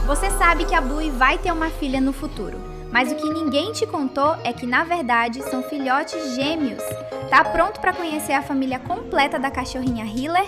Você sabe que a Bluey vai ter uma filha no futuro, mas o que ninguém te contou é que, na verdade, são filhotes gêmeos. Tá pronto para conhecer a família completa da cachorrinha Heeler?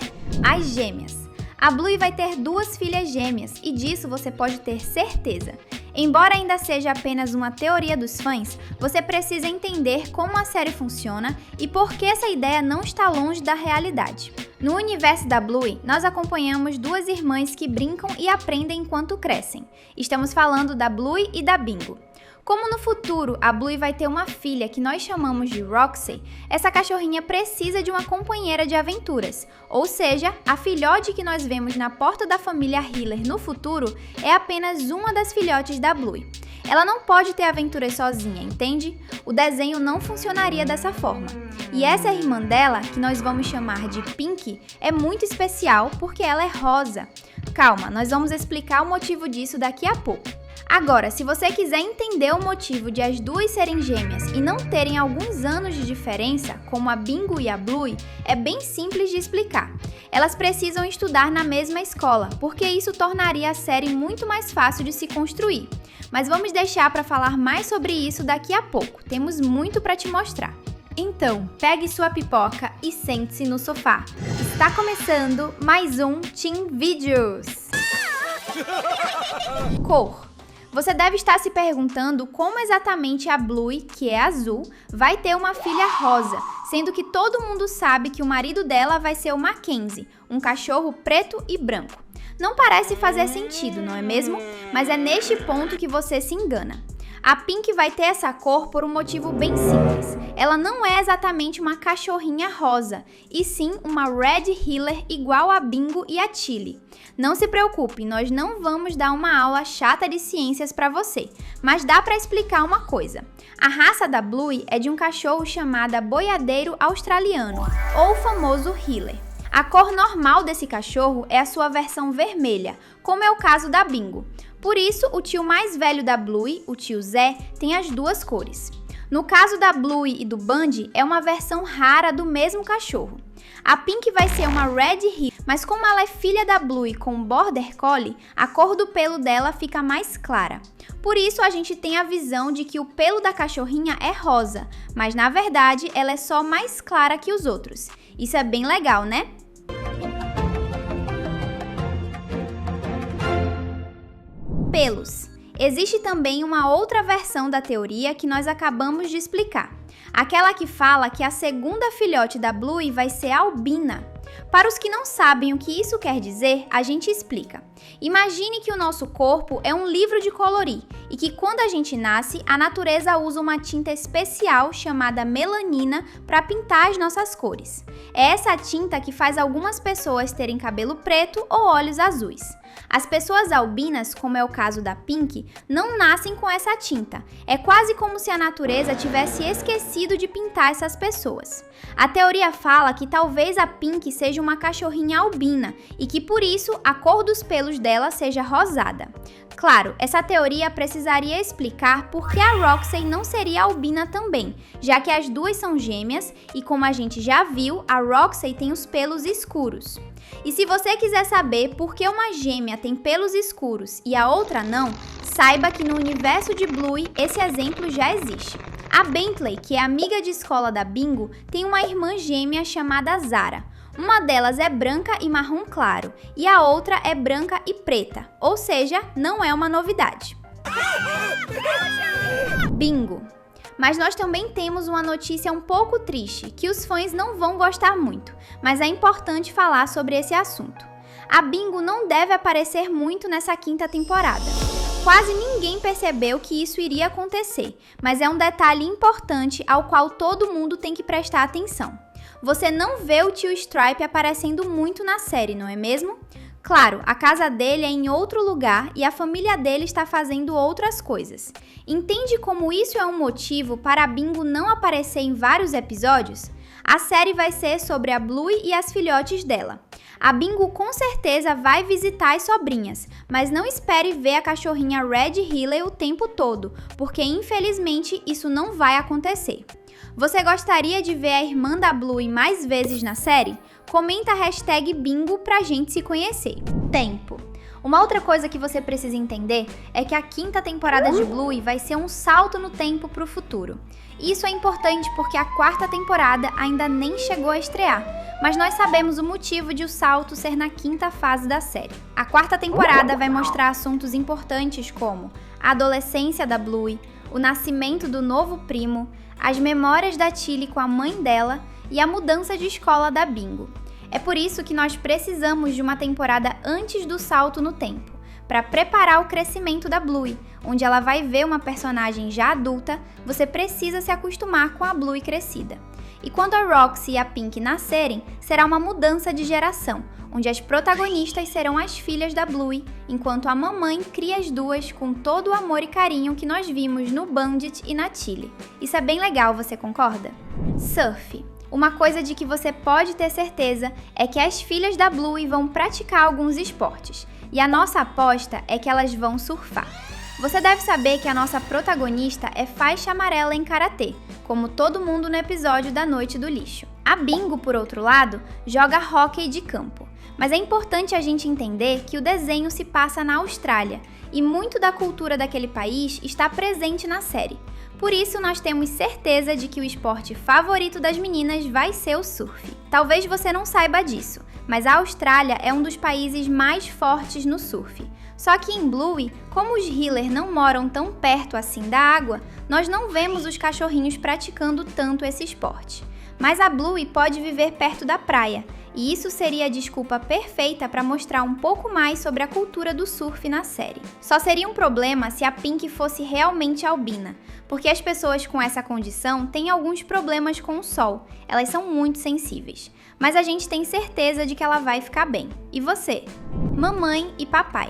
As gêmeas. A Bluey vai ter 2 filhas gêmeas e disso você pode ter certeza. Embora ainda seja apenas uma teoria dos fãs, você precisa entender como a série funciona e por que essa ideia não está longe da realidade. No universo da Bluey, nós acompanhamos 2 irmãs que brincam e aprendem enquanto crescem. Estamos falando da Bluey e da Bingo. Como no futuro a Bluey vai ter uma filha que nós chamamos de Roxy, essa cachorrinha precisa de uma companheira de aventuras, ou seja, a filhote que nós vemos na porta da família Heeler no futuro é apenas uma das filhotes da Bluey. Ela não pode ter aventuras sozinha, entende? O desenho não funcionaria dessa forma. E essa irmã dela, que nós vamos chamar de Pink, é muito especial porque ela é rosa. Calma, nós vamos explicar o motivo disso daqui a pouco. Agora, se você quiser entender o motivo de as 2 serem gêmeas e não terem alguns anos de diferença, como a Bingo e a Bluey, é bem simples de explicar. Elas precisam estudar na mesma escola, porque isso tornaria a série muito mais fácil de se construir. Mas vamos deixar para falar mais sobre isso daqui a pouco, temos muito para te mostrar. Então, pegue sua pipoca e sente-se no sofá. Está começando mais um Teen Videos. Cor. Você deve estar se perguntando como exatamente a Bluey, que é azul, vai ter uma filha rosa, sendo que todo mundo sabe que o marido dela vai ser o Mackenzie, um cachorro preto e branco. Não parece fazer sentido, não é mesmo? Mas é neste ponto que você se engana. A Pink vai ter essa cor por um motivo bem simples. Ela não é exatamente uma cachorrinha rosa, e sim uma Red Heeler igual a Bingo e a Tilly. Não se preocupe, nós não vamos dar uma aula chata de ciências para você, mas dá para explicar uma coisa. A raça da Bluey é de um cachorro chamado boiadeiro australiano, ou o famoso Heeler. A cor normal desse cachorro é a sua versão vermelha, como é o caso da Bingo. Por isso, o tio mais velho da Bluey, o tio Zé, tem as 2 cores. No caso da Bluey e do Bundy, é uma versão rara do mesmo cachorro. A Pink vai ser uma Red Heeler, mas como ela é filha da Bluey com Border Collie, a cor do pelo dela fica mais clara. Por isso, a gente tem a visão de que o pelo da cachorrinha é rosa, mas na verdade ela é só mais clara que os outros. Isso é bem legal, né? Pelos. Existe também uma outra versão da teoria que nós acabamos de explicar. Aquela que fala que a segunda filhote da Bluey vai ser albina. Para os que não sabem o que isso quer dizer, a gente explica. Imagine que o nosso corpo é um livro de colorir e que quando a gente nasce, a natureza usa uma tinta especial chamada melanina para pintar as nossas cores. É essa tinta que faz algumas pessoas terem cabelo preto ou olhos azuis. As pessoas albinas, como é o caso da Pink, não nascem com essa tinta. É quase como se a natureza tivesse esquecido de pintar essas pessoas. A teoria fala que talvez a Pink seja uma cachorrinha albina e que por isso a cor dos pelos dela seja rosada. Claro, essa teoria precisaria explicar por que a Roxy não seria albina também, já que as 2 são gêmeas e, como a gente já viu, a Roxy tem os pelos escuros. E se você quiser saber por que uma gêmea tem pelos escuros e a outra não, saiba que no universo de Bluey esse exemplo já existe. A Bentley, que é amiga de escola da Bingo, tem uma irmã gêmea chamada Zara. Uma delas é branca e marrom claro, e a outra é branca e preta, ou seja, não é uma novidade. Bingo. Mas nós também temos uma notícia um pouco triste, que os fãs não vão gostar muito, mas é importante falar sobre esse assunto. A Bingo não deve aparecer muito nessa 5ª temporada. Quase ninguém percebeu que isso iria acontecer, mas é um detalhe importante ao qual todo mundo tem que prestar atenção. Você não vê o tio Stripe aparecendo muito na série, não é mesmo? Claro, a casa dele é em outro lugar e a família dele está fazendo outras coisas. Entende como isso é um motivo para a Bingo não aparecer em vários episódios? A série vai ser sobre a Bluey e as filhotes dela. A Bingo com certeza vai visitar as sobrinhas, mas não espere ver a cachorrinha Red Heeler o tempo todo, porque infelizmente isso não vai acontecer. Você gostaria de ver a irmã da Bluey mais vezes na série? Comenta a hashtag Bingo pra gente se conhecer. Tempo. Uma outra coisa que você precisa entender é que a 5ª temporada de Bluey vai ser um salto no tempo para o futuro. Isso é importante porque a 4ª temporada ainda nem chegou a estrear, mas nós sabemos o motivo de o salto ser na 5ª fase da série. A 4ª temporada vai mostrar assuntos importantes como a adolescência da Bluey, o nascimento do novo primo, as memórias da Tilly com a mãe dela e a mudança de escola da Bingo. É por isso que nós precisamos de uma temporada antes do salto no tempo, para preparar o crescimento da Bluey, onde ela vai ver uma personagem já adulta, você precisa se acostumar com a Bluey crescida. E quando a Roxy e a Pink nascerem, será uma mudança de geração, onde as protagonistas serão as filhas da Bluey, enquanto a mamãe cria as duas com todo o amor e carinho que nós vimos no Bandit e na Tilly. Isso é bem legal, você concorda? Surf. Uma coisa de que você pode ter certeza é que as filhas da Bluey vão praticar alguns esportes, e a nossa aposta é que elas vão surfar. Você deve saber que a nossa protagonista é faixa amarela em karatê, como todo mundo no episódio da Noite do Lixo. A Bingo, por outro lado, joga hóquei de campo, mas é importante a gente entender que o desenho se passa na Austrália, e muito da cultura daquele país está presente na série. Por isso, nós temos certeza de que o esporte favorito das meninas vai ser o surf. Talvez você não saiba disso, mas a Austrália é um dos países mais fortes no surf. Só que em Bluey, como os Hiller não moram tão perto assim da água, nós não vemos os cachorrinhos praticando tanto esse esporte. Mas a Bluey pode viver perto da praia, e isso seria a desculpa perfeita para mostrar um pouco mais sobre a cultura do surf na série. Só seria um problema se a Pink fosse realmente albina, porque as pessoas com essa condição têm alguns problemas com o sol, elas são muito sensíveis. Mas a gente tem certeza de que ela vai ficar bem. E você? Mamãe e papai.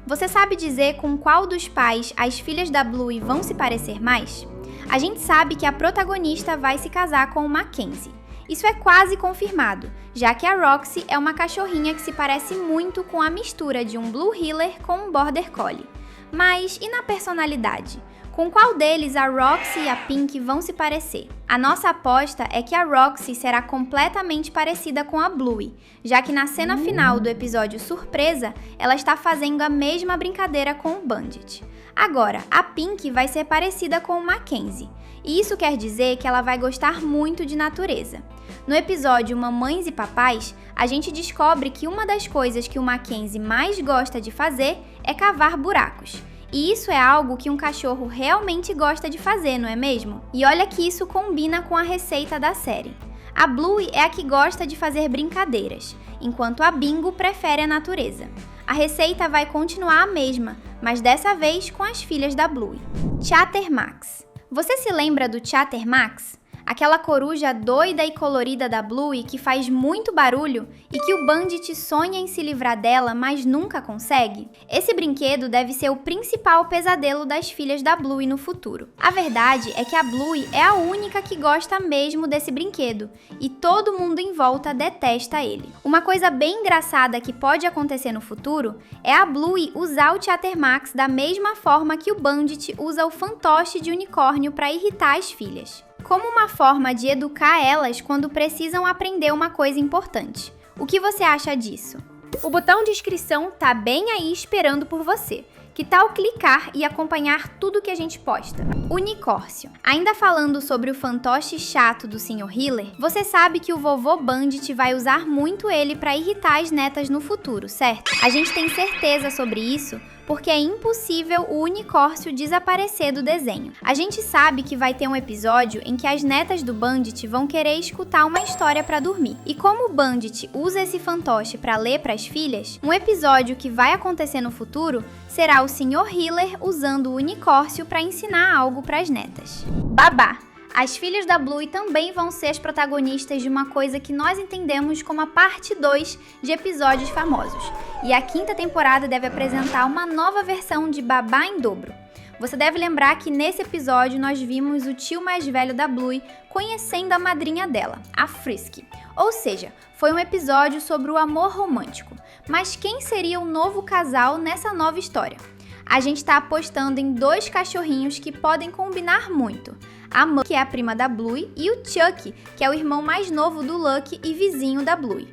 Você sabe dizer com qual dos pais as filhas da Bluey vão se parecer mais? A gente sabe que a protagonista vai se casar com o Mackenzie. Isso é quase confirmado, já que a Roxy é uma cachorrinha que se parece muito com a mistura de um Blue Heeler com um Border Collie. Mas e na personalidade? Com qual deles a Roxy e a Pink vão se parecer? A nossa aposta é que a Roxy será completamente parecida com a Bluey, já que na cena final do episódio surpresa, ela está fazendo a mesma brincadeira com o Bandit. Agora, a Pink vai ser parecida com o Mackenzie, e isso quer dizer que ela vai gostar muito de natureza. No episódio Mamães e Papais, a gente descobre que uma das coisas que o Mackenzie mais gosta de fazer é cavar buracos. E isso é algo que um cachorro realmente gosta de fazer, não é mesmo? E olha que isso combina com a receita da série. A Bluey é a que gosta de fazer brincadeiras, enquanto a Bingo prefere a natureza. A receita vai continuar a mesma, mas dessa vez com as filhas da Bluey. Chattermax. Você se lembra do Chattermax? Aquela coruja doida e colorida da Bluey que faz muito barulho e que o Bandit sonha em se livrar dela, mas nunca consegue? Esse brinquedo deve ser o principal pesadelo das filhas da Bluey no futuro. A verdade é que a Bluey é a única que gosta mesmo desse brinquedo e todo mundo em volta detesta ele. Uma coisa bem engraçada que pode acontecer no futuro é a Bluey usar o Chattermax da mesma forma que o Bandit usa o fantoche de unicórnio para irritar as filhas, como uma forma de educar elas quando precisam aprender uma coisa importante. O que você acha disso? O botão de inscrição tá bem aí esperando por você. Que tal clicar e acompanhar tudo que a gente posta? Unicórcio. Ainda falando sobre o fantoche chato do Sr. Hiller, você sabe que o vovô Bandit vai usar muito ele para irritar as netas no futuro, certo? A gente tem certeza sobre isso porque é impossível o unicórcio desaparecer do desenho. A gente sabe que vai ter um episódio em que as netas do Bandit vão querer escutar uma história para dormir. E como o Bandit usa esse fantoche para ler para as filhas, um episódio que vai acontecer no futuro será o Sr. Hiller usando o unicórcio para ensinar algo para as netas. Babá. As filhas da Bluey também vão ser as protagonistas de uma coisa que nós entendemos como a parte 2 de episódios famosos. E a 5ª temporada deve apresentar uma nova versão de Babá em dobro. Você deve lembrar que nesse episódio nós vimos o tio mais velho da Bluey conhecendo a madrinha dela, a Frisky. Ou seja, foi um episódio sobre o amor romântico. Mas quem seria o novo casal nessa nova história? A gente está apostando em 2 cachorrinhos que podem combinar muito. A Muck, que é a prima da Bluey, e o Chuck, que é o irmão mais novo do Lucky e vizinho da Bluey.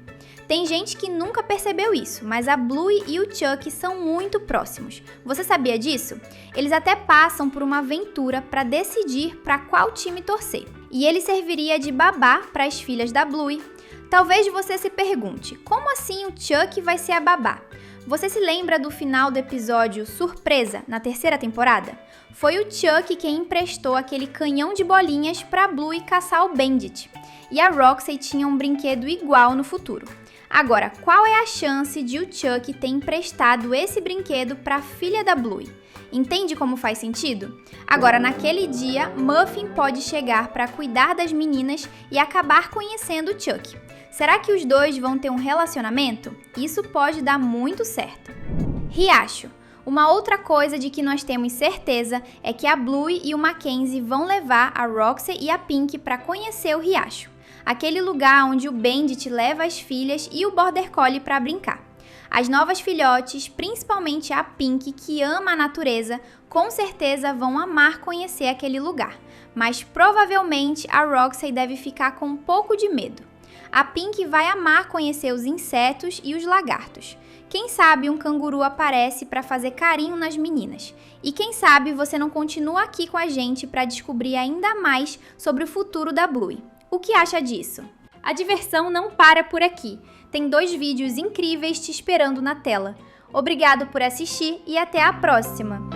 Tem gente que nunca percebeu isso, mas a Bluey e o Chuck são muito próximos. Você sabia disso? Eles até passam por uma aventura para decidir para qual time torcer. E ele serviria de babá para as filhas da Bluey. Talvez você se pergunte, como assim o Chuck vai ser a babá? Você se lembra do final do episódio Surpresa, na terceira temporada? Foi o Chuck quem emprestou aquele canhão de bolinhas para Bluey caçar o Bandit. E a Roxy tinha um brinquedo igual no futuro. Agora, qual é a chance de o Chuck ter emprestado esse brinquedo para a filha da Bluey? Entende como faz sentido? Agora, naquele dia, Muffin pode chegar para cuidar das meninas e acabar conhecendo o Chuck. Será que os dois vão ter um relacionamento? Isso pode dar muito certo. Riacho. Uma outra coisa de que nós temos certeza é que a Bluey e o Mackenzie vão levar a Roxy e a Pink para conhecer o riacho. Aquele lugar onde o Bandit leva as filhas e o Border Collie para brincar. As novas filhotes, principalmente a Pink, que ama a natureza, com certeza vão amar conhecer aquele lugar. Mas provavelmente a Roxy deve ficar com um pouco de medo. A Pink vai amar conhecer os insetos e os lagartos. Quem sabe um canguru aparece para fazer carinho nas meninas. E quem sabe você não continua aqui com a gente para descobrir ainda mais sobre o futuro da Bluey. O que acha disso? A diversão não para por aqui. Tem 2 vídeos incríveis te esperando na tela. Obrigado por assistir e até a próxima!